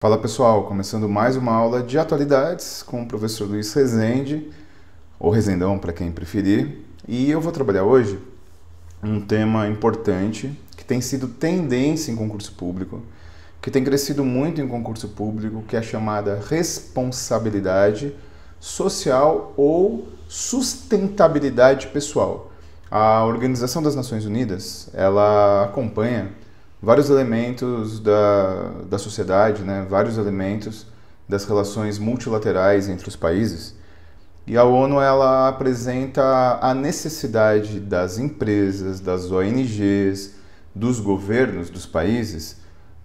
Fala pessoal, começando mais uma aula de atualidades com o professor Luiz Rezende, ou Rezendão para quem preferir, e eu vou trabalhar hoje um tema importante que tem sido tendência em concurso público, que tem crescido muito em concurso público, que é a chamada responsabilidade social ou sustentabilidade pessoal. A Organização das Nações Unidas, ela acompanha vários elementos da sociedade, né? Vários elementos das relações multilaterais entre os países. E a ONU ela apresenta a necessidade das empresas, das ONGs, dos governos dos países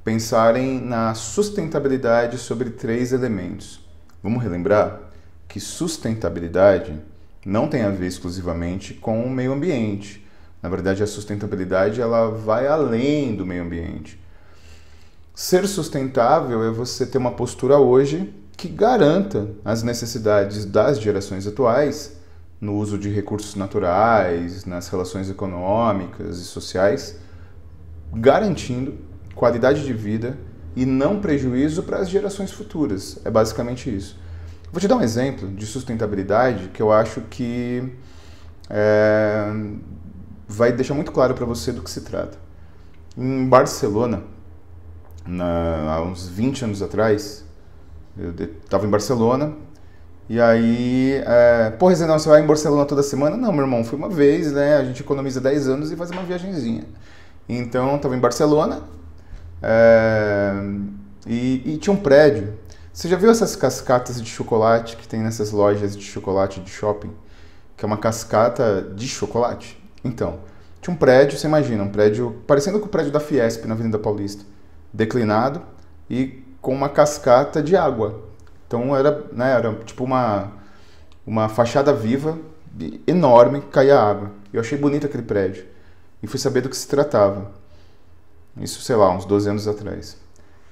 pensarem na sustentabilidade sobre 3 elementos. Vamos relembrar que sustentabilidade não tem a ver exclusivamente com o meio ambiente. Na verdade, a sustentabilidade ela vai além do meio ambiente. Ser sustentável é você ter uma postura hoje que garanta as necessidades das gerações atuais no uso de recursos naturais, nas relações econômicas e sociais, garantindo qualidade de vida e não prejuízo para as gerações futuras. É basicamente isso. Vou te dar um exemplo de sustentabilidade que eu acho que vai deixar muito claro para você do que se trata. Em Barcelona, há uns 20 anos atrás, eu estava em Barcelona, e aí, pô, Rezenão, você vai em Barcelona toda semana? Não, meu irmão, fui uma vez, né? A gente economiza 10 anos e faz uma viagenzinha. Então, estava em Barcelona, e tinha um prédio. Você já viu essas cascatas de chocolate que tem nessas lojas de chocolate de shopping? Que é uma cascata de chocolate? Então, tinha um prédio, você imagina, um prédio parecendo com o prédio da Fiesp na Avenida Paulista, declinado e com uma cascata de água. Então era tipo uma fachada viva, enorme, que caía água. Eu achei bonito aquele prédio e fui saber do que se tratava. Isso, sei lá, uns 12 anos atrás.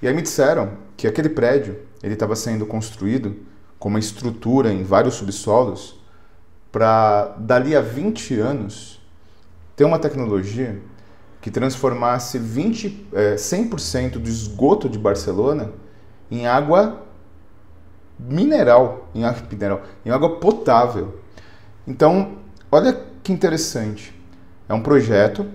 E aí me disseram que aquele prédio ele estava sendo construído com uma estrutura em vários subsolos para, dali a 20 anos, ter uma tecnologia que transformasse 100% do esgoto de Barcelona em água mineral, em água potável. Então, olha que interessante. É um projeto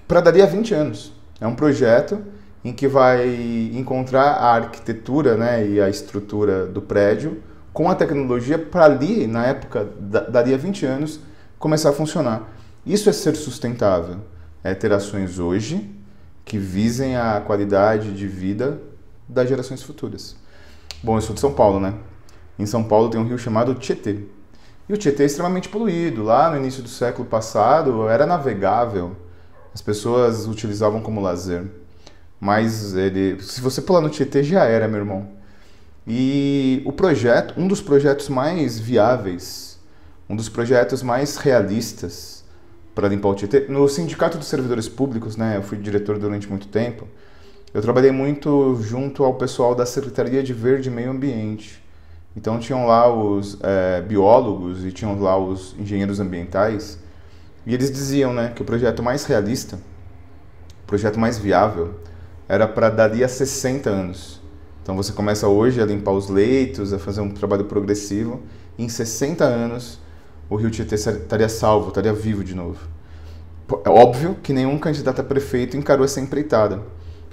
para dali a 20 anos. É um projeto em que vai encontrar a arquitetura, né, e a estrutura do prédio com a tecnologia para ali, na época, dali a 20 anos, começar a funcionar. Isso é ser sustentável. É ter ações hoje que visem a qualidade de vida das gerações futuras. Bom, eu sou de São Paulo, né? Em São Paulo tem um rio chamado Tietê. E o Tietê é extremamente poluído. Lá no início do século passado era navegável. As pessoas utilizavam como lazer. Mas se você pular no Tietê, já era, meu irmão. E o projeto, um dos projetos mais viáveis, um dos projetos mais realistas para limpar o Tietê, no Sindicato dos Servidores Públicos, né, eu fui diretor durante muito tempo, eu trabalhei muito junto ao pessoal da Secretaria de Verde e Meio Ambiente. Então tinham lá os biólogos e tinham lá os engenheiros ambientais, e eles diziam, né, que o projeto mais realista, o projeto mais viável, era para dali a 60 anos. Então você começa hoje a limpar os leitos, a fazer um trabalho progressivo, e em 60 anos o rio Tietê estaria salvo, estaria vivo de novo. É óbvio que nenhum candidato a prefeito encarou essa empreitada.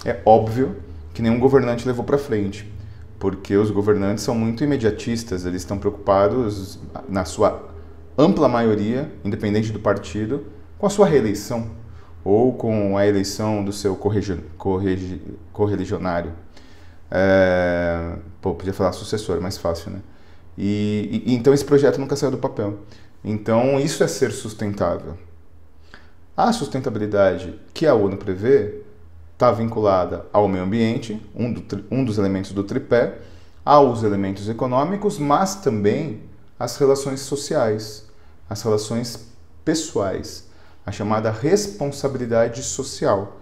É óbvio que nenhum governante levou para frente, porque os governantes são muito imediatistas, eles estão preocupados, na sua ampla maioria, independente do partido, com a sua reeleição ou com a eleição do seu correligionário. Podia falar sucessor, é mais fácil, né? Então esse projeto nunca saiu do papel. Então isso é ser sustentável. A sustentabilidade que a ONU prevê está vinculada ao meio ambiente, um dos elementos do tripé, aos elementos econômicos, mas também às relações sociais, às relações pessoais, a chamada responsabilidade social.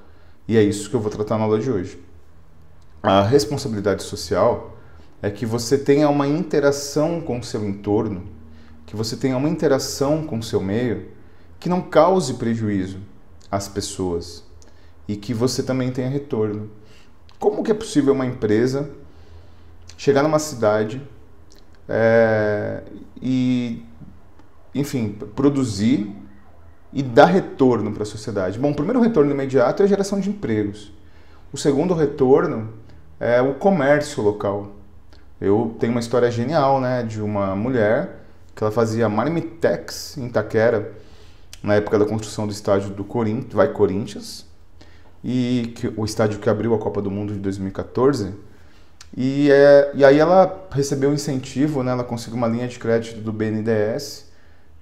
E é isso que eu vou tratar na aula de hoje. A responsabilidade social é que você tenha uma interação com o seu entorno, que você tenha uma interação com o seu meio que não cause prejuízo às pessoas e que você também tenha retorno. Como que é possível uma empresa chegar numa cidade e, enfim, produzir e dar retorno para a sociedade? Bom, o primeiro retorno imediato é a geração de empregos. O segundo retorno é o comércio local. Eu tenho uma história genial, né, de uma mulher que ela fazia marmitex em Itaquera, na época da construção do estádio do Corinthians, e o estádio que abriu a Copa do Mundo de 2014. E aí ela recebeu um incentivo, né, ela conseguiu uma linha de crédito do BNDES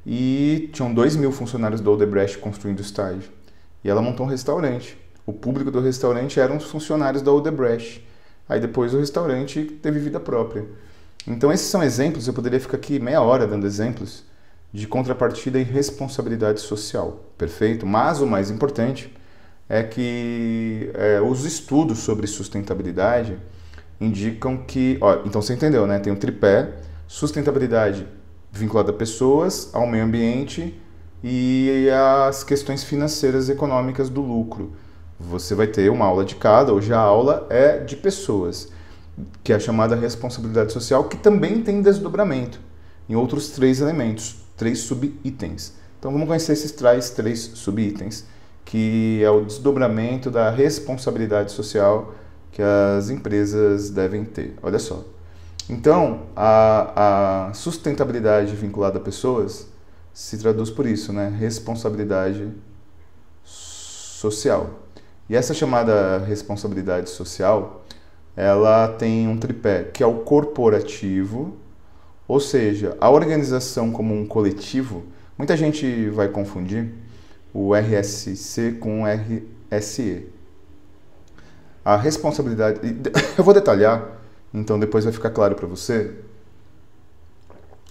e tinham 2.000 funcionários da Odebrecht construindo o estádio. E ela montou um restaurante. O público do restaurante eram os funcionários da Odebrecht. Aí depois o restaurante teve vida própria. Então esses são exemplos, eu poderia ficar aqui meia hora dando exemplos de contrapartida e responsabilidade social, perfeito? Mas o mais importante é que os estudos sobre sustentabilidade indicam que... então você entendeu, né? Tem o tripé, sustentabilidade vinculada a pessoas, ao meio ambiente e às questões financeiras e econômicas do lucro. Você vai ter uma aula de cada, hoje a aula é de pessoas, que é a chamada responsabilidade social, que também tem desdobramento em outros 3 elementos, 3 subitens. Então vamos conhecer esses 3 subitens, que é o desdobramento da responsabilidade social que as empresas devem ter. Olha só. Então, a sustentabilidade vinculada a pessoas se traduz por isso, né? Responsabilidade social. E essa chamada responsabilidade social, ela tem um tripé, que é o corporativo, ou seja, a organização como um coletivo. Muita gente vai confundir o RSC com o RSE. A responsabilidade... Eu vou detalhar, então depois vai ficar claro para você.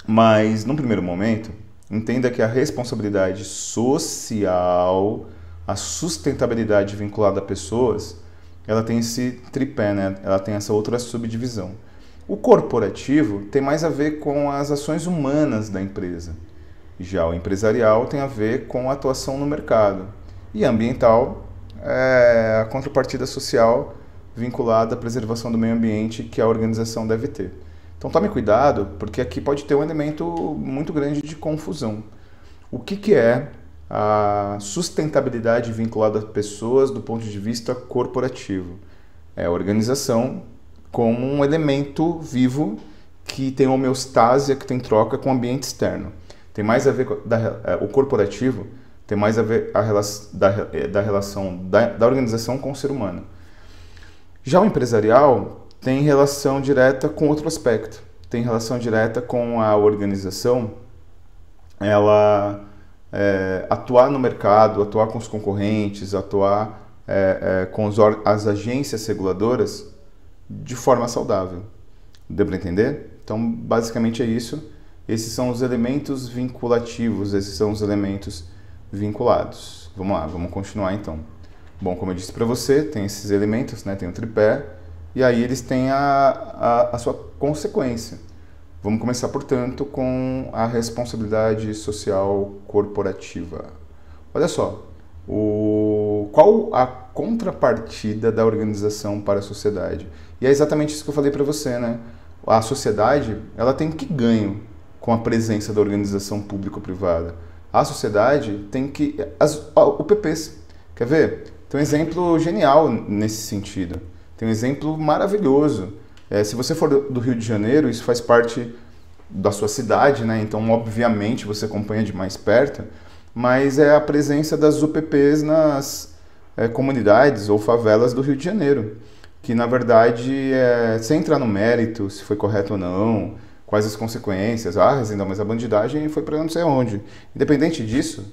Mas, num primeiro momento, entenda que a responsabilidade social, a sustentabilidade vinculada a pessoas, ela tem esse tripé, né? Ela tem essa outra subdivisão. O corporativo tem mais a ver com as ações humanas da empresa. Já o empresarial tem a ver com a atuação no mercado. E ambiental é a contrapartida social vinculada à preservação do meio ambiente que a organização deve ter. Então tome cuidado, porque aqui pode ter um elemento muito grande de confusão. O que é a sustentabilidade vinculada a pessoas do ponto de vista corporativo? É a organização como um elemento vivo que tem homeostase, que tem troca com o ambiente externo. Tem mais a ver com o corporativo, tem mais a ver da relação da organização com o ser humano. Já o empresarial tem relação direta com outro aspecto, tem relação direta com a organização, ela atuar no mercado, atuar com os concorrentes, atuar com as agências reguladoras de forma saudável. Deu para entender? Então, basicamente é isso. Esses são os elementos vinculativos, esses são os elementos vinculados. Vamos lá, vamos continuar então. Bom, como eu disse para você, tem esses elementos, né? Tem o tripé, e aí eles têm a sua consequência. Vamos começar, portanto, com a responsabilidade social corporativa. Olha só, qual a contrapartida da organização para a sociedade? E é exatamente isso que eu falei para você, né? A sociedade, ela tem que ganho com a presença da organização público-privada. A sociedade tem que... UPPs, quer ver? Tem um exemplo genial nesse sentido. Tem um exemplo maravilhoso. Se você for do Rio de Janeiro, isso faz parte da sua cidade, né? Então, obviamente, você acompanha de mais perto, mas é a presença das UPPs nas comunidades ou favelas do Rio de Janeiro, que, na verdade, sem entrar no mérito, se foi correto ou não, quais as consequências, Rezendão, mas a bandidagem foi para não sei onde. Independente disso,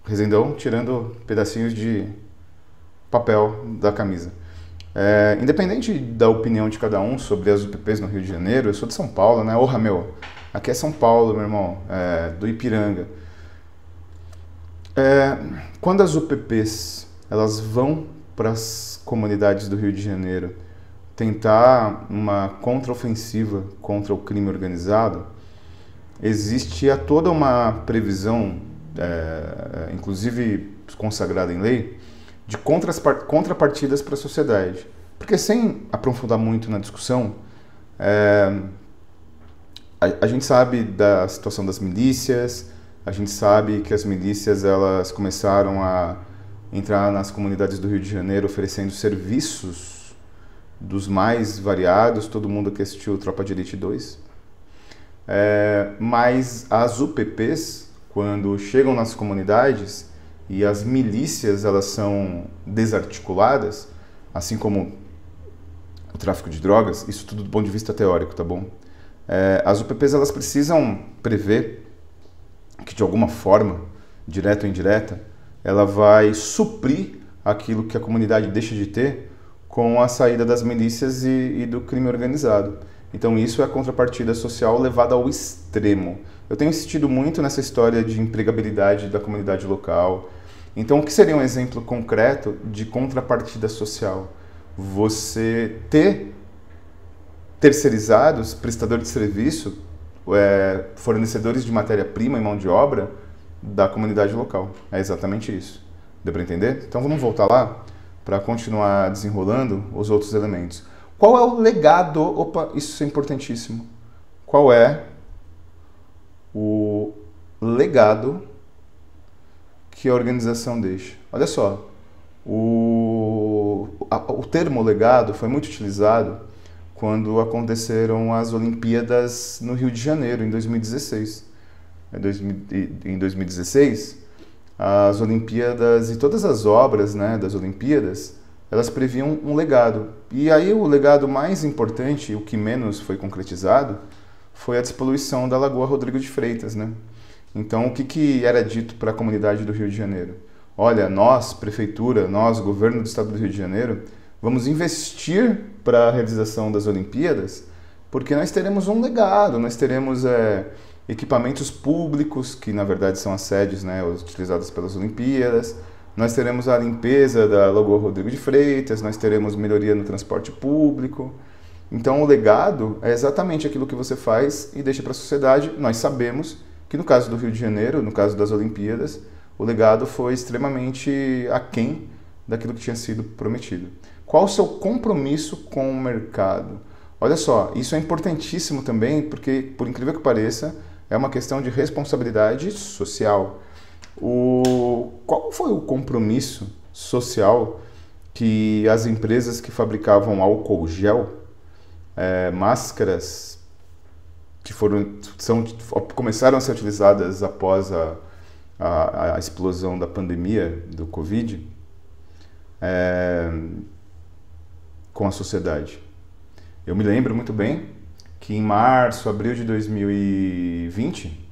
Rezendão tirando pedacinhos de papel da camisa. Independente da opinião de cada um sobre as UPPs no Rio de Janeiro, eu sou de São Paulo, né? Orra, meu, aqui é São Paulo, meu irmão, do Ipiranga. Quando as UPPs elas vão para as comunidades do Rio de Janeiro tentar uma contraofensiva contra o crime organizado, existe toda uma previsão, inclusive consagrada em lei, de contrapartidas para a sociedade. Porque sem aprofundar muito na discussão, a gente sabe da situação das milícias, a gente sabe que as milícias elas começaram a entrar nas comunidades do Rio de Janeiro oferecendo serviços dos mais variados, todo mundo que assistiu Tropa de Elite 2. Mas as UPPs, quando chegam nas comunidades e as milícias elas são desarticuladas, assim como o tráfico de drogas, isso tudo do ponto de vista teórico, tá bom? As UPPs elas precisam prever que de alguma forma, direta ou indireta, ela vai suprir aquilo que a comunidade deixa de ter com a saída das milícias e do crime organizado. Então isso é a contrapartida social levada ao extremo. Eu tenho insistido muito nessa história de empregabilidade da comunidade local. Então o que seria um exemplo concreto de contrapartida social? Você ter terceirizados, prestadores de serviço, fornecedores de matéria-prima e mão de obra da comunidade local. É exatamente isso. Deu para entender? Então vamos voltar lá para continuar desenrolando os outros elementos. Qual é o legado? Opa, isso é importantíssimo. Qual é o legado que a organização deixa? Olha só, o termo legado foi muito utilizado quando aconteceram as Olimpíadas no Rio de Janeiro, em 2016. Em 2016, as Olimpíadas e todas as obras, né, das Olimpíadas, elas previam um legado. E aí o legado mais importante, o que menos foi concretizado, foi a despoluição da Lagoa Rodrigo de Freitas, né? Então, o que era dito para a comunidade do Rio de Janeiro? Olha, nós, prefeitura, nós, governo do estado do Rio de Janeiro, vamos investir para a realização das Olimpíadas, porque nós teremos um legado, nós teremos equipamentos públicos, que na verdade são as sedes, né, utilizadas pelas Olimpíadas, nós teremos a limpeza da Lagoa Rodrigo de Freitas, nós teremos melhoria no transporte público. Então o legado é exatamente aquilo que você faz e deixa para a sociedade. Nós sabemos que no caso do Rio de Janeiro, no caso das Olimpíadas, o legado foi extremamente aquém daquilo que tinha sido prometido. Qual o seu compromisso com o mercado? Olha só, isso é importantíssimo também, porque, por incrível que pareça, é uma questão de responsabilidade social. Qual foi o compromisso social que as empresas que fabricavam álcool gel, máscaras, que começaram a ser utilizadas após a explosão da pandemia do Covid, com a sociedade? Eu me lembro muito bem que em março, abril de 2020,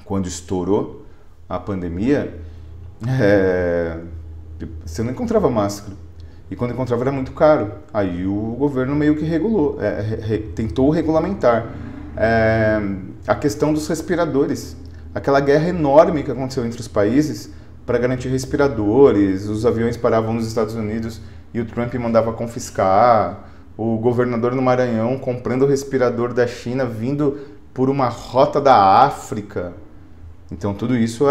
quando estourou a pandemia, você não encontrava máscara. E quando encontrava era muito caro. Aí o governo meio que regulou, tentou regulamentar a questão dos respiradores. Aquela guerra enorme que aconteceu entre os países para garantir respiradores, os aviões paravam nos Estados Unidos e o Trump mandava confiscar, o governador no Maranhão comprando o respirador da China vindo por uma rota da África. Então tudo isso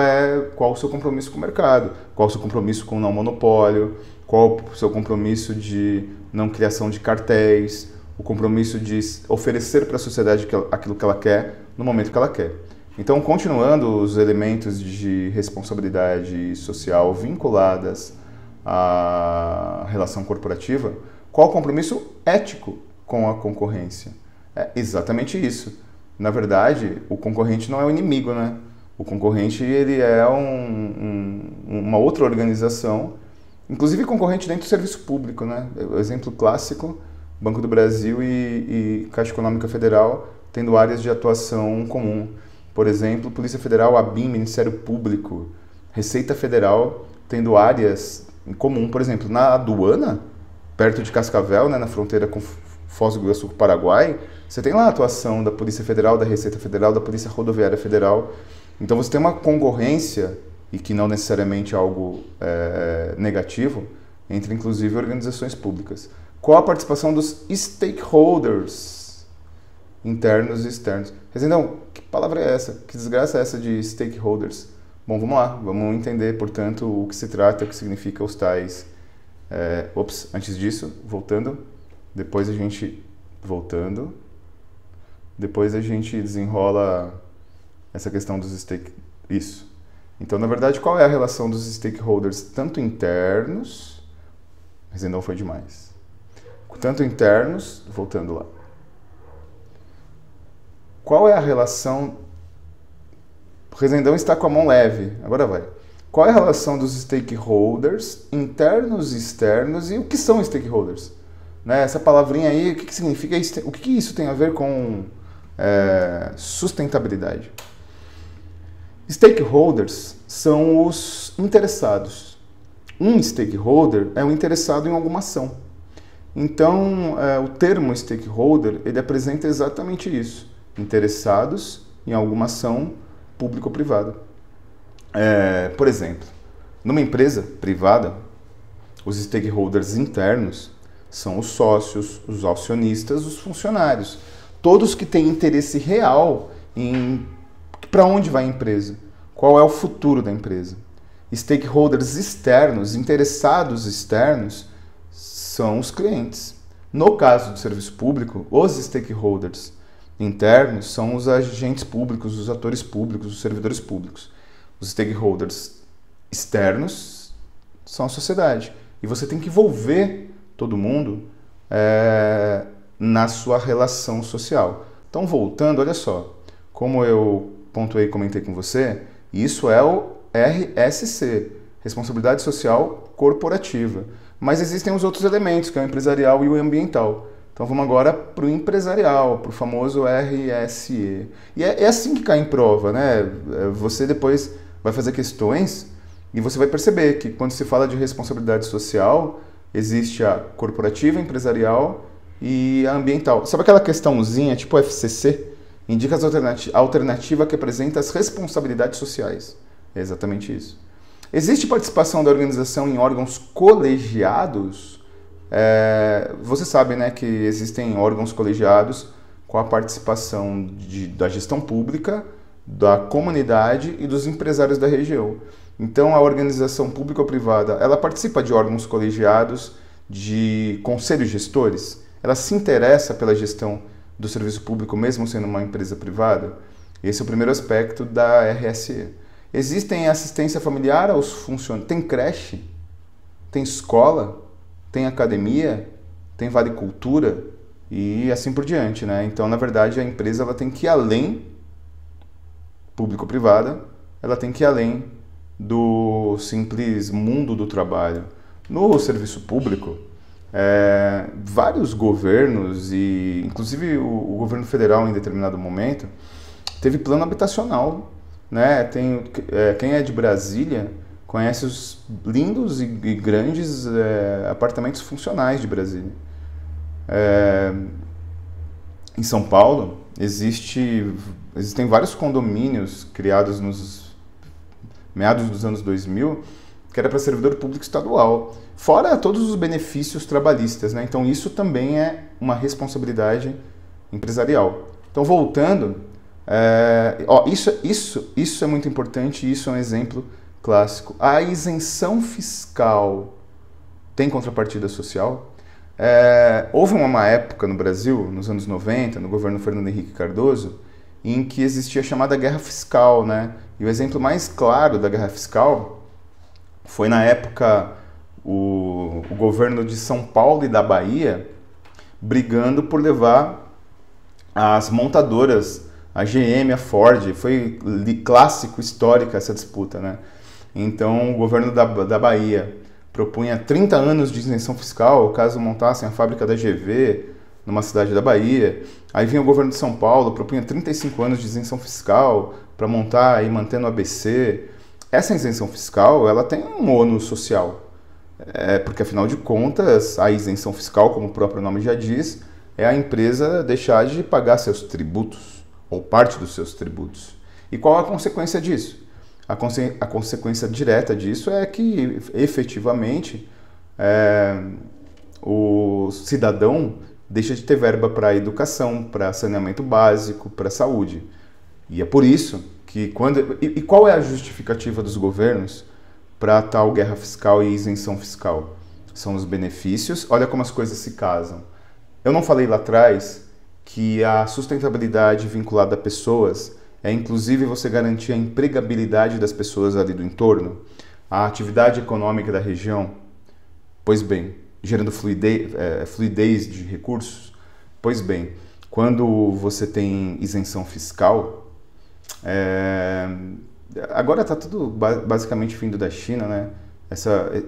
qual o seu compromisso com o mercado, qual o seu compromisso com o não monopólio, qual o seu compromisso de não criação de cartéis, o compromisso de oferecer para a sociedade aquilo que ela quer no momento que ela quer. Então, continuando os elementos de responsabilidade social vinculadas à relação corporativa, qual o compromisso ético com a concorrência? É exatamente isso. Na verdade, o concorrente não é o inimigo, né? O concorrente ele é uma outra organização, inclusive concorrente dentro do serviço público, né? O exemplo clássico, Banco do Brasil e Caixa Econômica Federal tendo áreas de atuação comum. Por exemplo, Polícia Federal, ABIN, Ministério Público, Receita Federal tendo áreas em comum. Por exemplo, na aduana, perto de Cascavel, né, na fronteira com Foz do Iguaçu com o Paraguai, você tem lá a atuação da Polícia Federal, da Receita Federal, da Polícia Rodoviária Federal. Então você tem uma concorrência, e que não necessariamente é algo negativo, entre inclusive organizações públicas. Qual a participação dos stakeholders internos e externos? Rezendão, que palavra é essa? Que desgraça é essa de stakeholders? Bom, vamos lá, vamos entender, portanto, o que se trata, o que significa os tais... antes disso, depois a gente desenrola essa questão dos Isso. Então, na verdade, qual é a relação dos stakeholders, tanto internos... Rezendão foi demais. Tanto internos, voltando lá. Qual é a relação... O Rezendão está com a mão leve, agora vai. Qual é a relação dos stakeholders, internos e externos, e o que são stakeholders? Né? Essa palavrinha aí, o que significa? O que isso tem a ver com sustentabilidade? Stakeholders são os interessados. Um stakeholder é um interessado em alguma ação. Então, o termo stakeholder, ele apresenta exatamente isso. Interessados em alguma ação pública ou privada. Por exemplo, numa empresa privada, os stakeholders internos são os sócios, os acionistas, os funcionários. Todos que têm interesse real em para onde vai a empresa, qual é o futuro da empresa. Stakeholders externos, interessados externos, são os clientes. No caso do serviço público, os stakeholders internos são os agentes públicos, os atores públicos, os servidores públicos. Os stakeholders externos são a sociedade. E você tem que envolver todo mundo na sua relação social. Então, voltando, olha só, como eu pontuei e comentei com você, isso é o RSC, Responsabilidade Social Corporativa. Mas existem os outros elementos, que é o empresarial e o ambiental. Então vamos agora para o empresarial, para o famoso RSE. E é assim que cai em prova, né? Você depois vai fazer questões e você vai perceber que quando se fala de responsabilidade social, existe a corporativa, empresarial e a ambiental. Sabe aquela questãozinha, tipo FCC? Indica a alternativa que apresenta as responsabilidades sociais. É exatamente isso. Existe participação da organização em órgãos colegiados? Você sabe, né, que existem órgãos colegiados com a participação da gestão pública, da comunidade e dos empresários da região. Então, a organização pública ou privada, ela participa de órgãos colegiados, de conselhos gestores? Ela se interessa pela gestão do serviço público, mesmo sendo uma empresa privada? Esse é o primeiro aspecto da RSE. Existem assistência familiar aos funcionários? Tem creche? Tem escola? Tem academia? Tem vale cultura? E assim por diante, né? Então, na verdade, a empresa ela tem que ir além, público-privada, ela tem que ir além do simples mundo do trabalho. No serviço público, vários governos, e inclusive o governo federal em determinado momento, teve plano habitacional, né? Quem é de Brasília conhece os lindos e grandes apartamentos funcionais de Brasília. Em São Paulo, existem vários condomínios criados nos meados dos anos 2000, que era para servidor público estadual, fora todos os benefícios trabalhistas, né? Então isso também é uma empresarial. Então, voltando, isso é muito importante, isso é um exemplo clássico. A isenção fiscal tem contrapartida social? Houve uma época no Brasil, nos anos 90, no governo Fernando Henrique Cardoso, em que existia a chamada guerra fiscal, né? E o exemplo mais claro da guerra fiscal foi, na época, o governo de São Paulo e da Bahia brigando por levar as montadoras, a GM, a Ford. Foi clássico, histórica essa disputa, né? Então, o governo da Bahia propunha 30 anos de isenção fiscal caso montassem a fábrica da GV numa cidade da Bahia. Aí vinha o governo de São Paulo, propunha 35 anos de isenção fiscal para montar e manter no ABC. Essa isenção fiscal, ela tem um ônus social, porque afinal de contas, a isenção fiscal, como o próprio nome já diz, é a empresa deixar de pagar seus tributos, ou parte dos seus tributos. E qual a consequência disso? A consequência direta disso é que, efetivamente, o cidadão deixa de ter verba para educação, para saneamento básico, para saúde. E é por isso E qual é a justificativa dos governos para tal guerra fiscal e isenção fiscal? São os benefícios. Olha como as coisas se casam. Eu não falei lá atrás que a sustentabilidade vinculada a pessoas é inclusive você garantir a empregabilidade das pessoas ali do entorno, a atividade econômica da região? Pois bem, gerando fluidez de recursos? Pois bem, quando você tem isenção fiscal, agora está tudo basicamente vindo da China, né?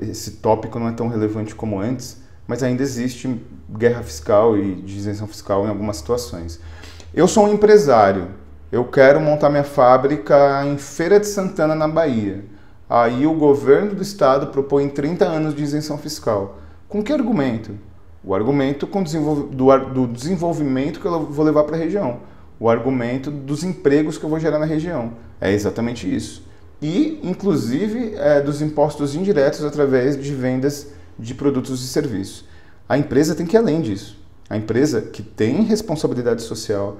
Esse tópico não é tão relevante como antes, mas ainda existe guerra fiscal e de isenção fiscal em algumas situações. Eu sou um empresário, eu quero montar minha fábrica em Feira de Santana, na Bahia. Aí o governo do estado propõe 30 anos de isenção fiscal. Com que argumento? O argumento do desenvolvimento que eu vou levar para a região. O argumento dos empregos que eu vou gerar na região. É exatamente isso. E, inclusive, dos impostos indiretos através de vendas de produtos e serviços. A empresa tem que ir além disso. A empresa que tem responsabilidade social,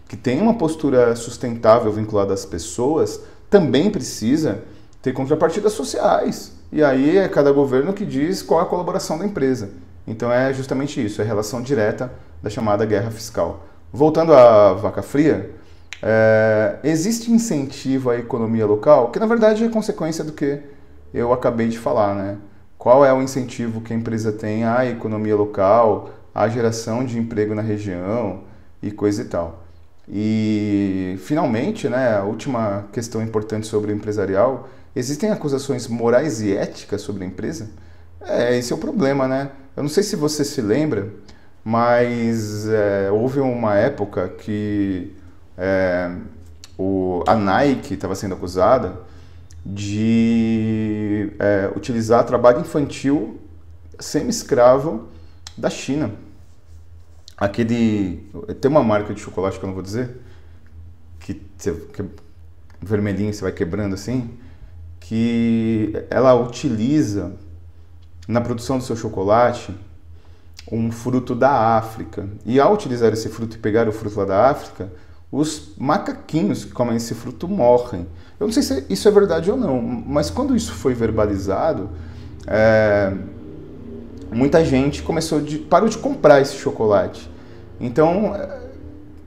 que tem uma postura sustentável vinculada às pessoas, também precisa ter contrapartidas sociais. E aí é cada governo que diz qual é a colaboração da empresa. Então é justamente isso, é a relação direta da chamada guerra fiscal. Voltando à vaca fria, existe incentivo à economia local, que na verdade é consequência do que eu acabei de falar, né? Qual é o incentivo que a empresa tem à economia local, à geração de emprego na região e coisa e tal. E, finalmente, né, a última questão importante sobre o empresarial, existem acusações morais e éticas sobre a empresa? Esse é o problema, né? Eu não sei se você se lembra, mas houve uma época que a Nike estava sendo acusada de utilizar trabalho infantil semi-escravo da China. Tem uma marca de chocolate que eu não vou dizer, que vermelhinho você vai quebrando assim, que ela utiliza na produção do seu chocolate um fruto da África. E ao utilizar esse fruto e pegar o fruto lá da África, os macaquinhos que comem esse fruto morrem. Eu não sei se isso é verdade ou não, mas quando isso foi verbalizado, muita gente parou de comprar esse chocolate. Então,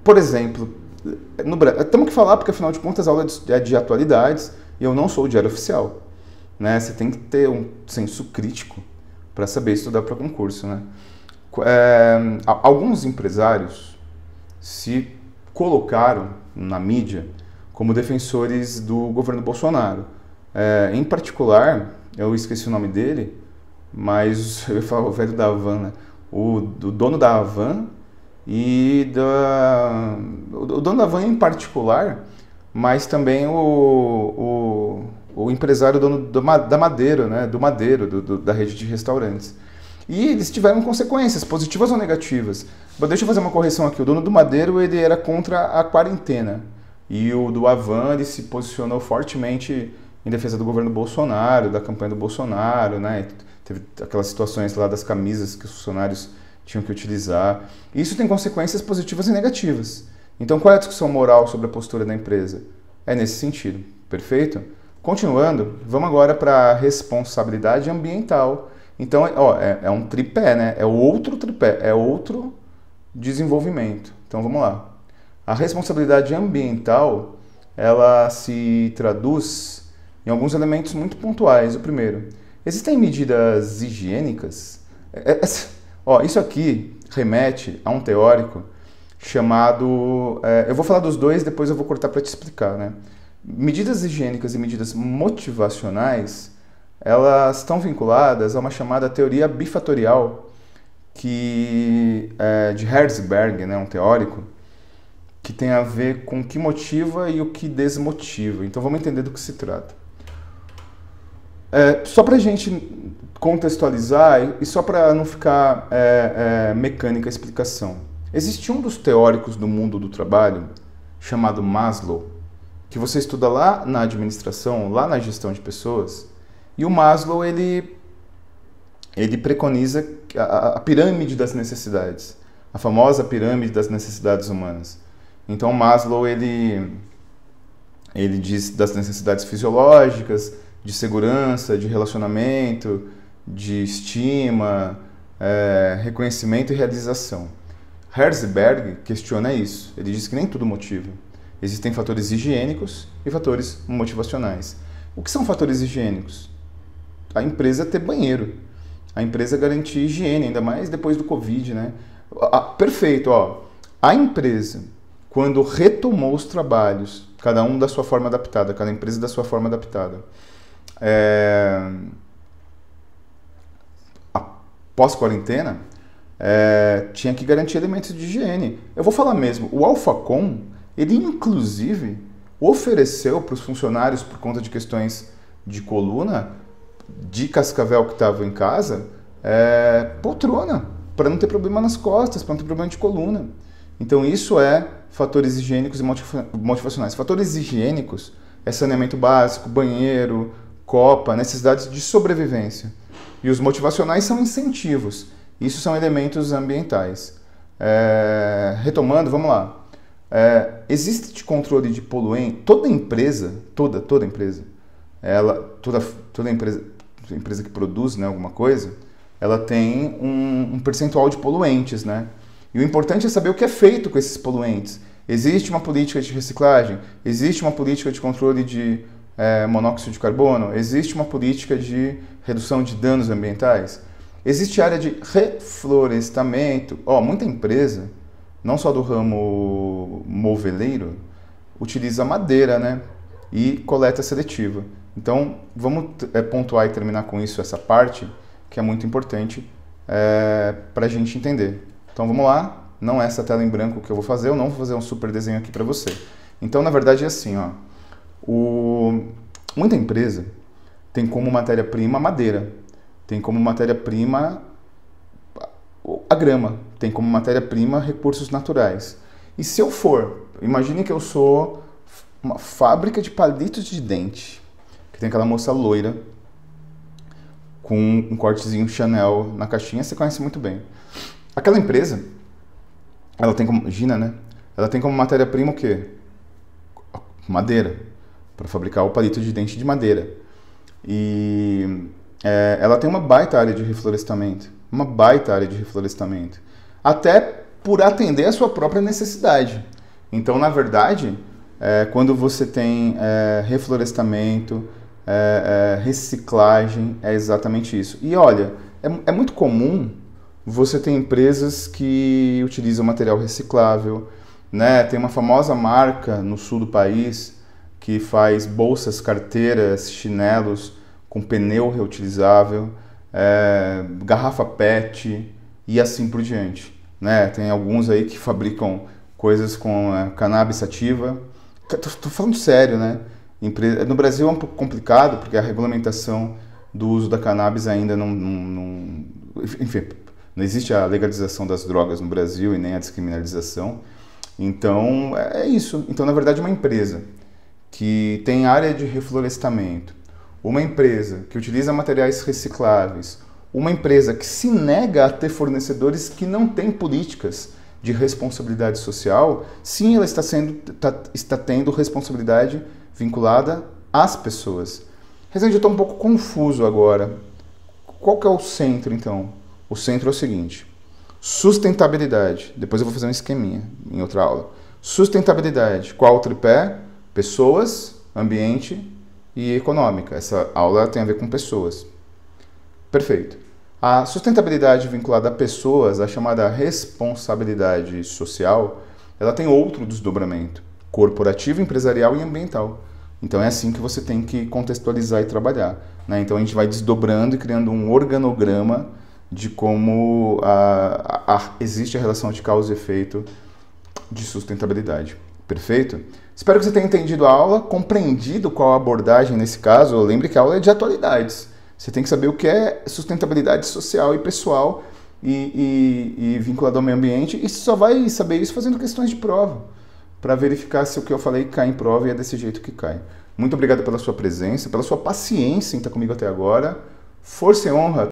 por exemplo, temos que falar porque afinal de contas a aula é de atualidades e eu não sou o diário oficial, né? Você tem que ter um senso crítico para saber estudar para concurso, né? Alguns empresários se colocaram na mídia como defensores do governo Bolsonaro. Em particular, eu esqueci o nome dele, mas eu ia falar o velho da Havan, né? O dono da Havan e o dono da Havan em particular, mas também o empresário dono da Madeiro, né? Do Madeiro, da rede de restaurantes. E eles tiveram consequências, positivas ou negativas. Mas deixa eu fazer uma correção aqui. O dono do Madeiro, ele era contra a quarentena. E o do Havan, ele se posicionou fortemente em defesa do governo Bolsonaro, da campanha do Bolsonaro, né? Teve aquelas situações lá das camisas que os funcionários tinham que utilizar. Isso tem consequências positivas e negativas. Então, qual é a discussão moral sobre a postura da empresa? É nesse sentido, perfeito? Continuando, vamos agora para a responsabilidade ambiental. Então, é um tripé, né? É outro tripé, é outro desenvolvimento. Então, vamos lá. A responsabilidade ambiental, ela se traduz em alguns elementos muito pontuais. O primeiro, existem medidas higiênicas? Isso aqui remete a um teórico chamado... eu vou falar dos dois, depois eu vou cortar para te explicar, né? Medidas higiênicas e medidas motivacionais, elas estão vinculadas a uma chamada teoria bifatorial de Herzberg, né, um teórico, que tem a ver com o que motiva e o que desmotiva. Então vamos entender do que se trata. Só para a gente contextualizar e só para não ficar mecânica a explicação. Existe um dos teóricos do mundo do trabalho, chamado Maslow, que você estuda lá na administração, lá na gestão de pessoas, e o Maslow, ele preconiza a pirâmide das necessidades, a famosa pirâmide das necessidades humanas. Então, Maslow, ele Ele diz das necessidades fisiológicas, de segurança, de relacionamento, de estima, reconhecimento e realização. Herzberg questiona isso. Ele diz que nem tudo motiva. Existem fatores higiênicos e fatores motivacionais. O que são fatores higiênicos? A empresa ter banheiro. A empresa garantir higiene, ainda mais depois do Covid, né? Perfeito, ó. A empresa, quando retomou os trabalhos, cada um da sua forma adaptada, cada empresa da sua forma adaptada, pós-quarentena, tinha que garantir elementos de higiene. Eu vou falar mesmo, o Alphacom, ele inclusive ofereceu para os funcionários, por conta de questões de coluna, de Cascavel que estavam em casa, poltrona, para não ter problema nas costas, para não ter problema de coluna. Então isso é fatores higiênicos e motivacionais. Fatores higiênicos é saneamento básico, banheiro, copa, necessidades de sobrevivência. E os motivacionais são incentivos. Isso são elementos ambientais. Retomando, vamos lá. Existe controle de poluente. Toda empresa, toda empresa, toda empresa que produz, né, alguma coisa, ela tem um percentual de poluentes, né? E o importante é saber o que é feito com esses poluentes. Existe uma política de reciclagem? Existe uma política de controle de monóxido de carbono? Existe uma política de redução de danos ambientais? Existe área de reflorestamento? Muita empresa, não só do ramo moveleiro, utiliza madeira, né? E coleta seletiva. Então, vamos pontuar e terminar com isso, essa parte, que é muito importante para a gente entender. Então, vamos lá. Não é essa tela em branco que eu vou fazer, eu não vou fazer um super desenho aqui para você. Então, na verdade, é assim, ó. Muita empresa tem como matéria-prima madeira, tem como matéria-prima a grama, tem como matéria-prima recursos naturais. E se eu imagine que eu sou uma fábrica de palitos de dente, que tem aquela moça loira com um cortezinho Chanel na caixinha, você conhece muito bem. Aquela empresa, ela tem como, Gina, né? Ela tem como matéria-prima o quê? Madeira, para fabricar o palito de dente de madeira. E ela tem uma baita área de reflorestamento, até por atender a sua própria necessidade. Então, na verdade, quando você tem reflorestamento, reciclagem, é exatamente isso. E olha, é muito comum você ter empresas que utilizam material reciclável, né? Tem uma famosa marca no sul do país que faz bolsas, carteiras, chinelos com pneu reutilizável, garrafa PET e assim por diante, né? Tem alguns aí que fabricam coisas com cannabis sativa. Tô falando sério, né? No Brasil é um pouco complicado porque a regulamentação do uso da cannabis ainda enfim, não existe a legalização das drogas no Brasil e nem a descriminalização. Então, é isso. Então, na verdade, uma empresa que tem área de reflorestamento, uma empresa que utiliza materiais recicláveis, uma empresa que se nega a ter fornecedores que não têm políticas de responsabilidade social, sim, ela está tendo responsabilidade vinculada às pessoas. Rezende, eu estou um pouco confuso agora. Qual que é o centro, então? O centro é o seguinte: sustentabilidade. Depois eu vou fazer um esqueminha em outra aula. Sustentabilidade. Qual o tripé? Pessoas, ambiente e econômica. Essa aula tem a ver com pessoas. Perfeito. A sustentabilidade vinculada a pessoas, a chamada responsabilidade social, ela tem outro desdobramento: corporativo, empresarial e ambiental. Então é assim que você tem que contextualizar e trabalhar, né? Então a gente vai desdobrando e criando um organograma de como existe a relação de causa e efeito de sustentabilidade. Perfeito? Espero que você tenha entendido a aula, compreendido qual a abordagem nesse caso. Lembre que a aula é de atualidades. Você tem que saber o que é sustentabilidade social e pessoal e vinculado ao meio ambiente, e você só vai saber isso fazendo questões de prova, para verificar se o que eu falei cai em prova e é desse jeito que cai. Muito obrigado pela sua presença, pela sua paciência em estar comigo até agora. Força e honra!